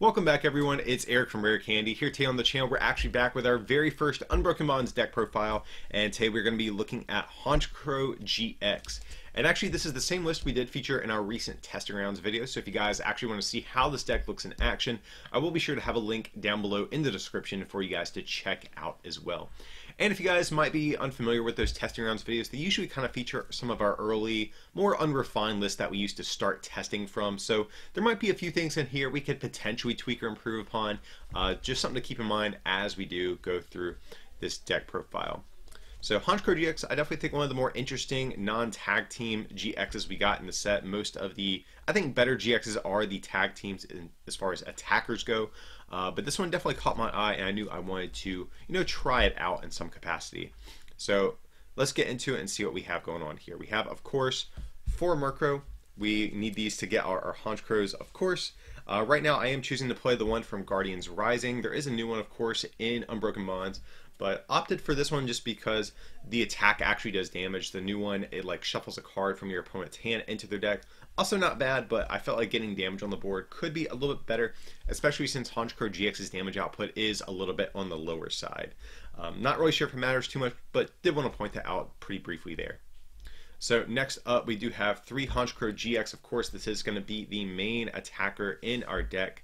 Welcome back everyone, it's Eric from Rare Candy here today on the channel. We're actually back with our very first Unbroken Bonds deck profile, and today we're going to be looking at Honchkrow GX. And actually this is the same list we did feature in our recent testing rounds video, so if you guys actually want to see how this deck looks in action, I will be sure to have a link down below in the description for you guys to check out as well. And if you guys might be unfamiliar with those testing rounds videos, they usually kind of feature some of our early, more unrefined lists that we used to start testing from. So there might be a few things in here we could potentially tweak or improve upon. Just something to keep in mind as we do go through this deck profile. So Honchkrow GX, I definitely think one of the more interesting non-tag team GXs we got in the set. Most of the, I think, better GXs are the tag teams as far as attackers go. But this one definitely caught my eye, and I knew I wanted to, try it out in some capacity. So let's get into it and see what we have going on here. We have, of course, 4 Murkrow. We need these to get our Honchkrows, of course. Right now, I am choosing to play the one from Guardians Rising. There is a new one, of course, in Unbroken Bonds, but opted for this one just because the attack actually does damage. The new one, it like shuffles a card from your opponent's hand into their deck. Also not bad, but I felt like getting damage on the board could be a little bit better, especially since Honchkrow GX's damage output is a little bit on the lower side. Not really sure if it matters too much, but did want to point that out pretty briefly there. So next up, we do have 3 Honchkrow GX. Of course, this is going to be the main attacker in our deck.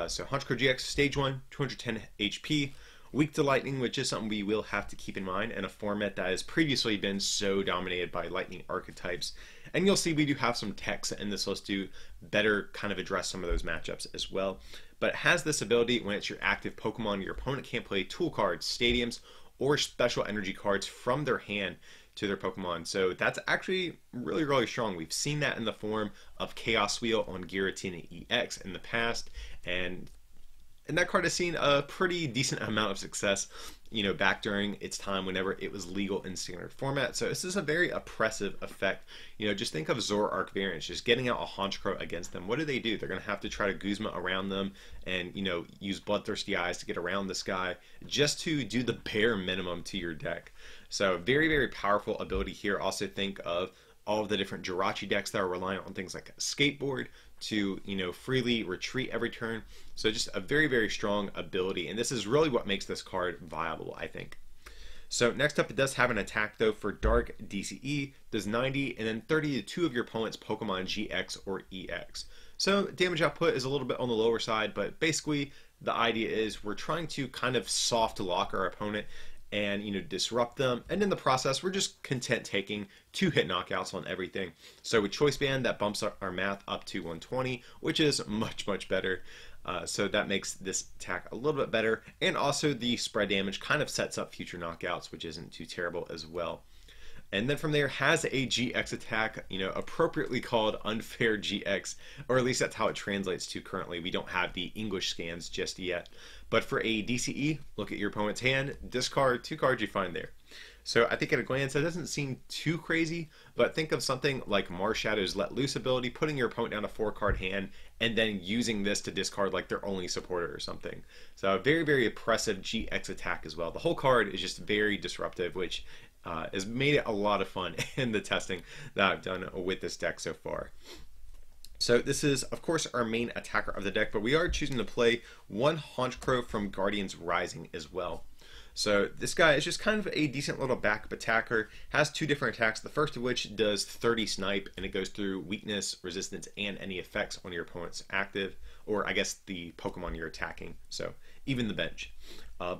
So Honchkrow GX, stage 1, 210 HP. Weak to lightning, which is something we will have to keep in mind in a format that has previously been so dominated by lightning archetypes. And you'll see we do have some techs in this list to better kind of address some of those matchups as well. But it has this ability when it's your active Pokemon, your opponent can't play tool cards, stadiums, or special energy cards from their hand to their Pokemon. So that's actually really, really strong. We've seen that in the form of Chaos Wheel on Giratina EX in the past, and that card has seen a pretty decent amount of success, back during its time whenever it was legal in standard format. So this is a very oppressive effect. Just think of Zoroark variants, just getting out a Honchkrow against them. What do? They're going to have to try to Guzma around them and, use Bloodthirsty Eyes to get around this guy just to do the bare minimum to your deck. So very, very powerful ability here. Also think of all of the different Jirachi decks that are reliant on things like a skateboard to, freely retreat every turn. So just a very, very strong ability. And this is really what makes this card viable, I think. So next up, it does have an attack though for Dark DCE, does 90 and then 30 to 2 of your opponent's Pokemon GX or EX. So damage output is a little bit on the lower side, but basically the idea is we're trying to kind of soft lock our opponent and disrupt them, and in the process we're just content taking 2-hit knockouts on everything. So with Choice Band, that bumps our math up to 120, which is much, much better. So that makes this attack a little bit better, and also the spread damage kind of sets up future knockouts, which isn't too terrible as well. And then from there has a GX attack, appropriately called Unfair GX, or at least that's how it translates to currently. We don't have the English scans just yet. But for a DCE, look at your opponent's hand, discard 2 cards you find there. So I think at a glance that doesn't seem too crazy, but think of something like Marshadow's Let Loose ability, putting your opponent down a 4-card hand, and then using this to discard like their only supporter or something. So a very, very oppressive GX attack as well. The whole card is just very disruptive, which has made it a lot of fun in the testing that I've done with this deck so far. So this is, of course, our main attacker of the deck, but we are choosing to play 1 Honchkrow from Guardians Rising as well. So this guy is just kind of a decent little backup attacker, has 2 different attacks, the first of which does 30 snipe, and it goes through weakness, resistance, and any effects on your opponent's active, or I guess the Pokemon you're attacking, so even the bench.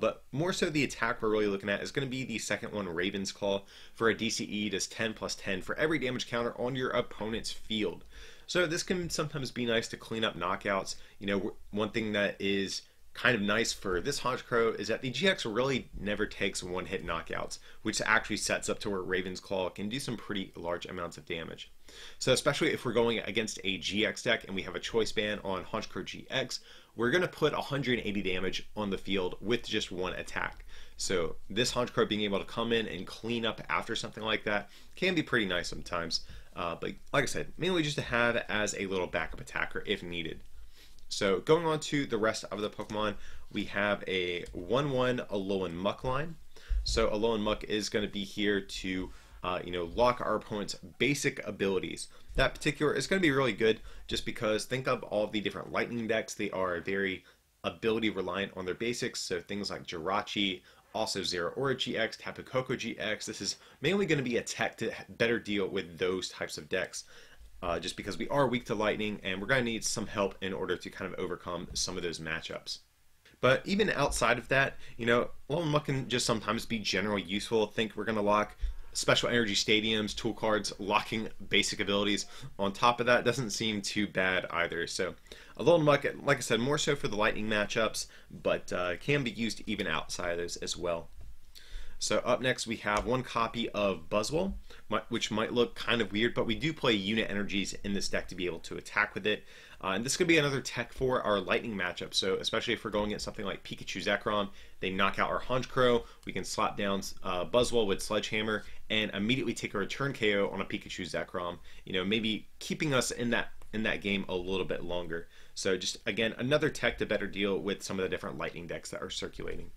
But more so the attack we're really looking at is going to be the second one, Raven's Claw. For a DCE, does 10 plus 10 for every damage counter on your opponent's field. So this can sometimes be nice to clean up knockouts. One thing that is kind of nice for this Honchkrow is that the GX really never takes 1-hit knockouts, which actually sets up to where Raven's Claw can do some pretty large amounts of damage. So especially if we're going against a GX deck and we have a Choice Band on Honchkrow GX, we're going to put 180 damage on the field with just 1 attack. So this Honchkrow being able to come in and clean up after something like that can be pretty nice sometimes. But like I said, mainly just to have as a little backup attacker if needed. So going on to the rest of the Pokemon, we have a 1/1 Alolan Muck line. So Alolan Muck is going to be here to lock our opponent's basic abilities. That particular is going to be really good just because think of all the different lightning decks. They are very ability reliant on their basics, so things like Jirachi, also Sciarratta GX, Tapu Koko GX. This is mainly going to be a tech to better deal with those types of decks. Just because we are weak to lightning and we're going to need some help in order to kind of overcome some of those matchups. But even outside of that, Lone Muck can just sometimes be generally useful. Think we're going to lock special energy stadiums, tool cards, locking basic abilities. On top of that, doesn't seem too bad either. So a Lone Muck, like I said, more so for the lightning matchups, but can be used even outside of those as well. So up next we have one copy of Buzzwole, which might look kind of weird, but we do play unit energies in this deck to be able to attack with it. And this could be another tech for our lightning matchup, so especially if we're going at something like Pikachu Zekrom, they knock out our Honchkrow, we can slap down Buzzwole with Sledgehammer and immediately take a return KO on a Pikachu Zekrom, maybe keeping us in that game a little bit longer. So just, again, another tech to better deal with some of the different lightning decks that are circulating.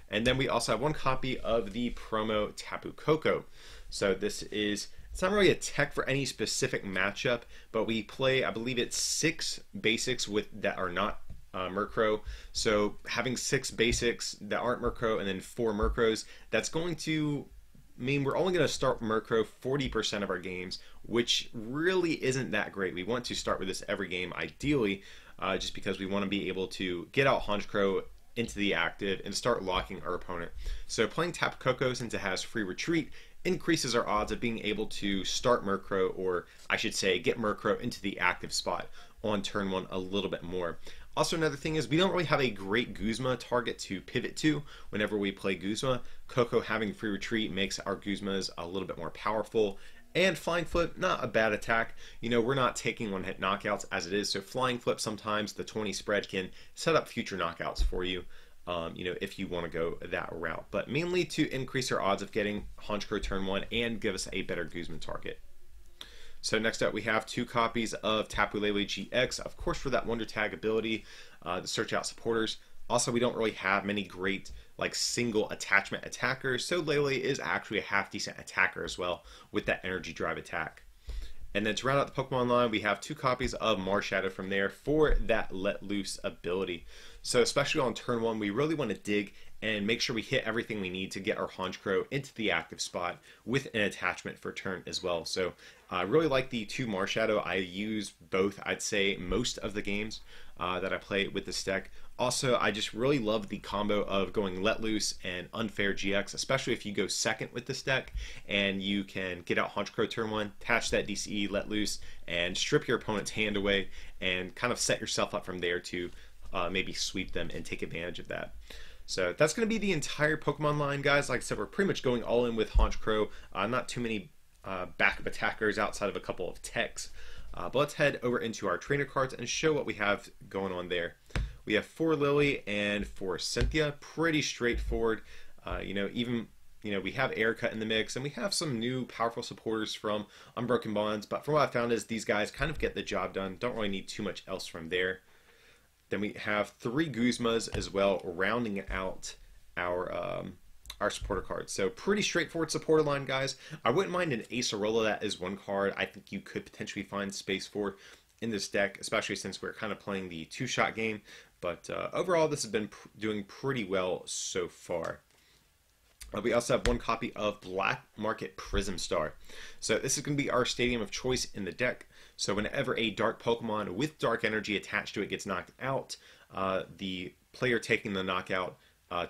And then we also have one copy of the promo Tapu Koko. So this is, it's not really a tech for any specific matchup, but we play, I believe it's 6 basics that are not Murkrow. So having 6 basics that aren't Murkrow and then 4 Murkrows, that's going to mean we're only going to start Murkrow 40% of our games, which really isn't that great. We want to start with this every game, ideally, just because we want to be able to get out Honchkrow into the active and start locking our opponent. So playing Tapu Koko, since it has free retreat, increases our odds of being able to start Murkrow, or I should say get Murkrow into the active spot on turn 1 a little bit more. Also, another thing is we don't really have a great Guzma target to pivot to whenever we play Guzma. Koko having free retreat makes our Guzmas a little bit more powerful. And Flying Flip, not a bad attack. We're not taking one-hit knockouts as it is, so Flying Flip sometimes, the 20 spread can set up future knockouts for you, if you want to go that route. But mainly to increase our odds of getting Honchkrow turn 1 and give us a better Guzman target. So next up we have 2 copies of Tapu Lele GX, of course for that Wonder Tag ability to search out supporters. Also, we don't really have many great single attachment attackers, so Lele is actually a half decent attacker as well with that energy drive attack. And then to round out the Pokemon line, we have 2 copies of Marshadow from there for that Let Loose ability. So especially on turn 1, we really want to dig and make sure we hit everything we need to get our Honchkrow into the active spot with an attachment for turn as well. So I really like the 2 Marshadow. I use both, I'd say, most of the games that I play with this deck. Also, I just really love the combo of going Let Loose and Unfair GX, especially if you go second with this deck and you can get out Honchkrow turn 1, attach that DCE, Let Loose, and strip your opponent's hand away and kind of set yourself up from there to maybe sweep them and take advantage of that. So that's going to be the entire Pokemon line, guys. Like I said, we're pretty much going all in with Honchkrow. Not too many backup attackers outside of a couple of techs. But let's head over into our trainer cards and show what we have going on there. We have 4 Lily and 4 Cynthia. Pretty straightforward. We have Erica in the mix, and we have some new powerful supporters from Unbroken Bonds. But from what I found is these guys kind of get the job done. Don't really need too much else from there. Then we have 3 Guzmas as well, rounding out our supporter cards. So pretty straightforward supporter line, guys. I wouldn't mind an Acerola. That is one card I think you could potentially find space for in this deck, especially since we're kind of playing the 2-shot game. But overall, this has been doing pretty well so far. We also have 1 copy of Black Market Prism Star. So this is going to be our stadium of choice in the deck. So whenever a dark Pokemon with dark energy attached to it gets knocked out, the player taking the knockout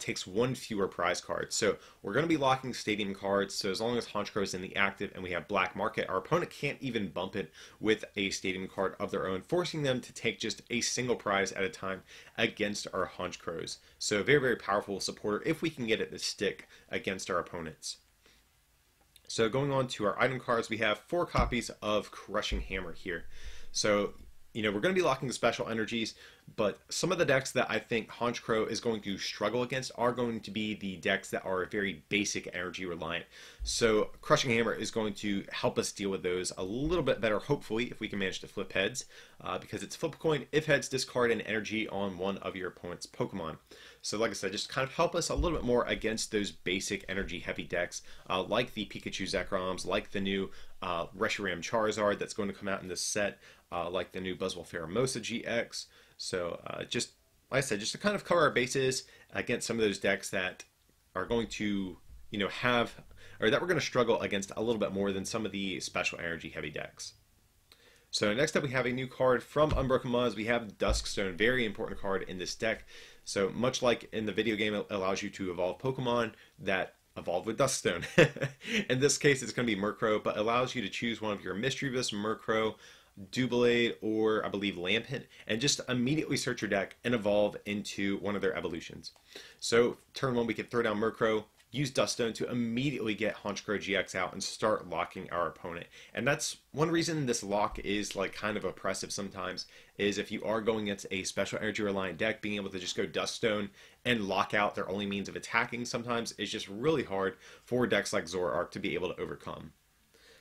takes 1 fewer prize card. So we're going to be locking stadium cards, so as long as Honchkrow is in the active and we have Black Market, our opponent can't even bump it with a stadium card of their own, forcing them to take just a single prize at a time against our Honchkrows. So very, very powerful supporter if we can get it to stick against our opponents. So going on to our item cards, we have 4 copies of Crushing Hammer here. So we're going to be locking the special energies, but some of the decks that I think Honchkrow is going to struggle against are going to be the decks that are very basic energy reliant. So Crushing Hammer is going to help us deal with those a little bit better, hopefully, if we can manage to flip heads, because it's flip a coin. If heads, discard an energy on one of your opponent's Pokemon. So like I said, just kind of help us a little bit more against those basic energy heavy decks, like the Pikachu Zekroms, like the new Reshiram Charizard that's going to come out in this set, like the new Buzzwole Pheromosa GX. So just, like I said, just to kind of cover our bases against some of those decks that are going to, have, or that we're going to struggle against a little bit more than some of the special energy heavy decks. So next up we have a new card from Unbroken Bonds. We have Dusk Stone, very important card in this deck. So much like in the video game, it allows you to evolve Pokemon that evolve with Dusk Stone. In this case, it's going to be Murkrow, but allows you to choose one of your Mischievous, Murkrow, Doublade, or I believe Lampent, and just immediately search your deck and evolve into one of their evolutions. So turn 1, we can throw down Murkrow, use Dusk Stone to immediately get Honchkrow GX out and start locking our opponent. And that's one reason this lock is like kind of oppressive sometimes, is if you are going against a special energy reliant deck, being able to just go Dusk Stone and lock out their only means of attacking sometimes is just really hard for decks like Zoroark to be able to overcome.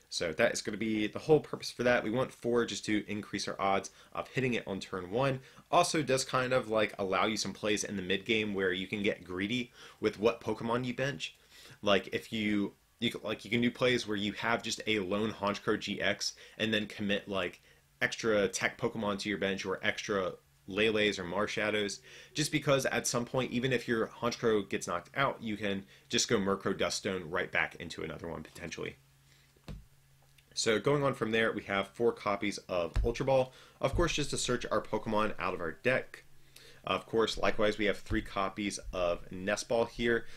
So that is going to be the whole purpose for that. We want 4 just to increase our odds of hitting it on turn 1. Also does kind of like allow you some plays in the mid game where you can get greedy with what Pokemon you bench. Like if you can do plays where you have just a lone Honchkrow GX and then commit like extra tech Pokemon to your bench or extra Lele's or Marshadows, just because at some point, even if your Honchkrow gets knocked out, you can just go Murkrow Dusk Stone right back into another one potentially. So going on from there, we have 4 copies of Ultra Ball, of course just to search our Pokemon out of our deck. Of course, likewise, we have 3 copies of Nest Ball here.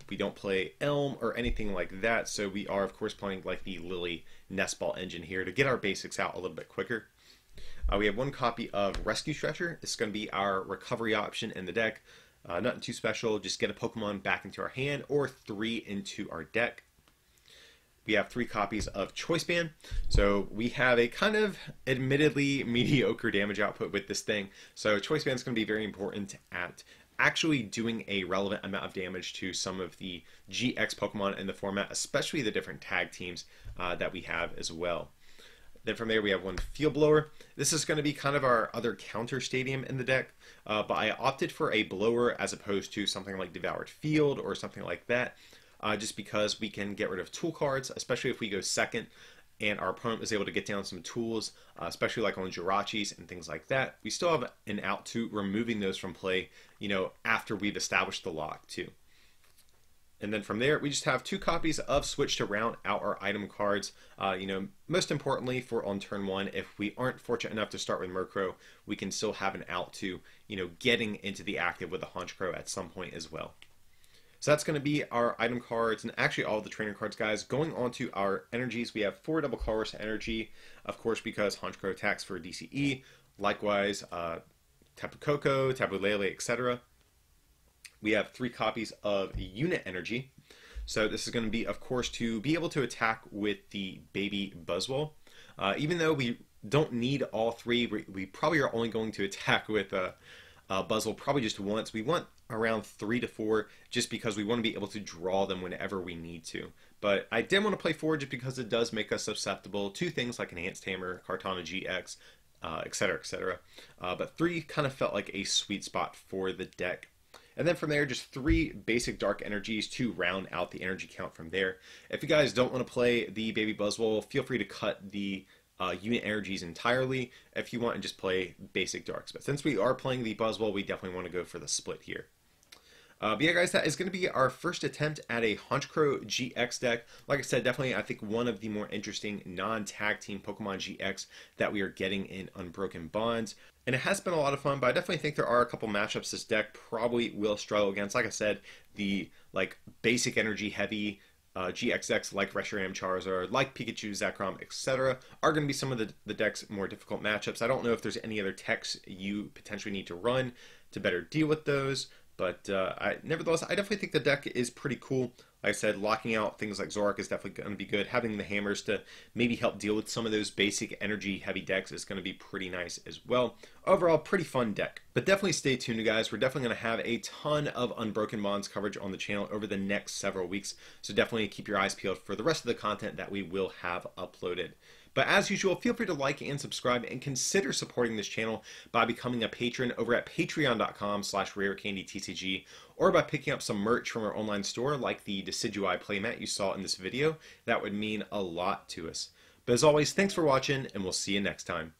We don't play Elm or anything like that, so we are, of course, playing like the Lily Nest Ball engine here to get our basics out a little bit quicker. We have 1 copy of Rescue Stretcher. This is going to be our recovery option in the deck. Nothing too special, just get a Pokemon back into our hand or 3 into our deck. We have 3 copies of Choice Band. So we have a kind of admittedly mediocre damage output with this thing. So Choice Band is going to be very important at actually doing a relevant amount of damage to some of the GX Pokemon in the format, especially the different tag teams that we have as well. Then from there we have 1 Field Blower. This is going to be kind of our other counter stadium in the deck, but I opted for a blower as opposed to something like Devoured Field or something like that. Just because we can get rid of tool cards, especially if we go second and our opponent is able to get down some tools, especially like on Jirachis and things like that. We still have an out to removing those from play, after we've established the lock too. And then from there, we just have 2 copies of Switch to round out our item cards. Most importantly for on turn 1, if we aren't fortunate enough to start with Murkrow, we can still have an out to, getting into the active with a Honchkrow at some point as well. So that's going to be our item cards and actually all the trainer cards, guys. Going on to our energies, we have 4 double colorless energy, of course, because Honchkrow attacks for DCE. Likewise, Tapu Koko, Tapu Lele, etc. We have 3 copies of Unit Energy. So this is going to be, of course, to be able to attack with the Baby Buzzwole. Even though we don't need all 3, we probably are only going to attack with Buzzwole probably just once. We want around 3 to 4 just because we want to be able to draw them whenever we need to. But I did want to play 4 just because it does make us susceptible to things like Enhanced Hammer, Kartana GX, etc., etc. But 3 kind of felt like a sweet spot for the deck. And then from there, just 3 basic dark energies to round out the energy count from there. If you guys don't want to play the Baby Buzzwole, feel free to cut the unit energies entirely if you want and just play basic darks. But since we are playing the Buzzwole, we definitely want to go for the split here. But yeah, guys, that is going to be our first attempt at a Honchkrow GX deck. Like I said, definitely, I think one of the more interesting non-tag team Pokemon GX that we are getting in Unbroken Bonds. And it has been a lot of fun, but I definitely think there are a couple matchups this deck probably will struggle against. Like I said, the basic energy heavy GX decks like Reshiram Charizard, like Pikachu, Zekrom, etc. are going to be some of the deck's more difficult matchups. I don't know if there's any other techs you potentially need to run to better deal with those. But nevertheless, I definitely think the deck is pretty cool. Like I said, locking out things like Zorak is definitely going to be good. Having the hammers to maybe help deal with some of those basic energy heavy decks is going to be pretty nice as well. Overall, pretty fun deck. But definitely stay tuned, guys. We're definitely going to have a ton of Unbroken Bonds coverage on the channel over the next several weeks. So definitely keep your eyes peeled for the rest of the content that we will have uploaded. But as usual, feel free to like and subscribe and consider supporting this channel by becoming a patron over at patreon.com/rarecandytcg or by picking up some merch from our online store like the Decidui playmat you saw in this video. That would mean a lot to us. But as always, thanks for watching and we'll see you next time.